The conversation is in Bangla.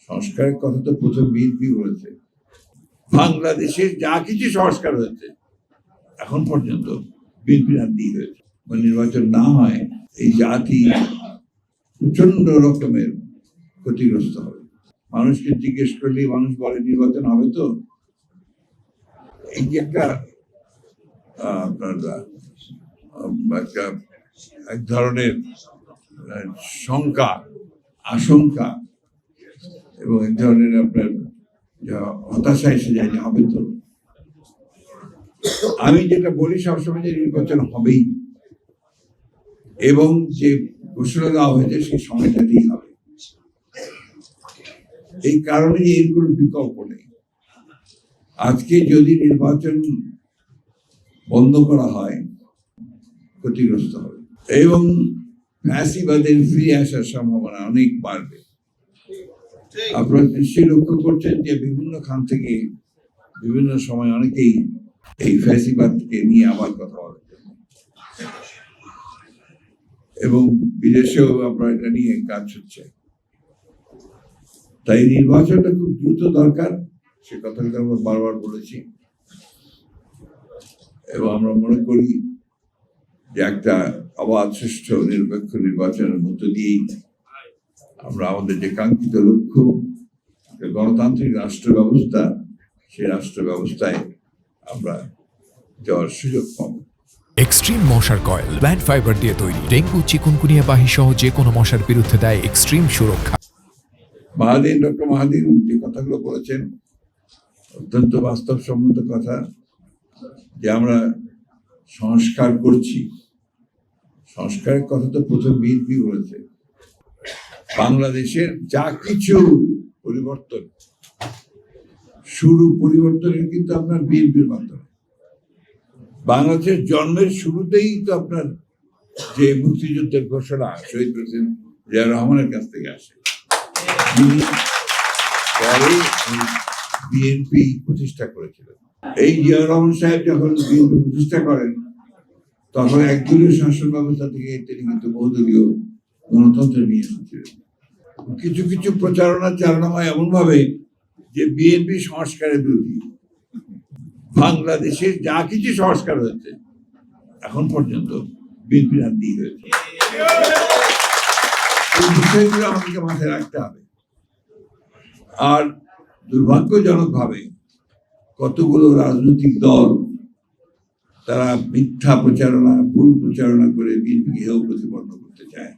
সংস্কারের কথা তো প্রথম বিএনপি বলেছে। বাংলাদেশের যা কিছু সংস্কার হয়েছে এখন পর্যন্ত বিএনপি হাত দিয়ে হয়েছে। নির্বাচন না হয় এই জাতি প্রচন্ড রকমের ক্ষতিগ্রস্ত হবে। মানুষকে জিজ্ঞেস করলে মানুষ বলে নির্বাচন হবে তো। এই যে একটা এক ধরনের শঙ্কা, আশঙ্কা এবং এক ধরনের আপনার হতাশা এসে যায় যে হবে তো। আমি যেটা বলি সবসময় যে নির্বাচন হবেই, এবং যে ঘোষণা দেওয়া হয়েছে সেই সময়টাতেই হবে। এই কারণে এর কোনো বিকল্প নেই। আজকে যদি নির্বাচন বন্ধ করা হয় ক্ষতিগ্রস্ত হবে এবং ফ্যাসিবাদের ফিরে আসার সম্ভাবনা অনেক বাড়বে। আপনারা নিশ্চয়ই লক্ষ্য করছেন যে বিভিন্ন খান থেকে বিভিন্ন সময় অনেকেই এই ফ্যাসিবাদকে নিয়ে আবার কথা বলে এবং বিদেশেও আপনার এটা নিয়ে কাজ হচ্ছে। তাই নির্বাচনটা খুব দ্রুত দরকার, সে কথাটা আমরা বারবার বলেছি। এবং আমরা মনে করি যে একটা অবাধ সুষ্ঠু নিরপেক্ষ নির্বাচনের মধ্য দিয়েই আমরা আমাদের যে কাঙ্ক্ষিত লক্ষ্য গণতান্ত্রিক রাষ্ট্র ব্যবস্থা, সেই রাষ্ট্র ব্যবস্থায় আমরা যাওয়ার সুযোগ পাব। এক্সট্রিম মশার কয়েল প্ল্যান্ট ফাইবার দিয়ে তৈরি, ডেঙ্গু, চিকুনগুনিয়া বাহি সহ যে কোনো মশার বিরুদ্ধে দেয় এক্সট্রিম সুরক্ষা। ডক্টর মাহাদিন যে কথাগুলো বলেছেন অত্যন্ত বাস্তবসম্মত কথা, যে আমরা সংস্কার করছি। সংস্কারের কথা তো প্রথম বিএনপি বলেছে। বাংলাদেশের যা কিছু পরিবর্তন, শুরু পরিবর্তনের কিন্তু আপনার বিএনপির মাধ্যমে। বাংলাদেশের জন্মের শুরুতেই তো আপনার যে মুক্তিযুদ্ধের ঘোষণা শহীদ প্রেসিডেন্ট জিয়া রহমানের কাছ থেকে আসে। পরে বিএনপি প্রতিষ্ঠা করেছিলেন। এই জিয়া রহমান সাহেব যখন বিএনপি প্রতিষ্ঠা করেন তখন একদলীয় শাসন ব্যবস্থা থেকে তিনি কিন্তু বহুদলীয় গণতন্ত্র নিয়ে এসেছিলেন। কিছু কিছু প্রচারণা চালানো হয় এমন ভাবে যে বিএনপি সংস্কারের বিরোধী। বাংলাদেশের যা কিছু সংস্কার হয়েছে এখন পর্যন্ত বিএনপি হাত দিয়ে হয়েছে। এই বিষয়গুলো আমাদেরকে মাথায় রাখতে হবে। আর দুর্ভাগ্যজনক ভাবে কতগুলো রাজনৈতিক দল তারা মিথ্যা প্রচারণা, ভুল প্রচারণা করে বিএনপিকে হেয় প্রতিপন্ন করতে চায়।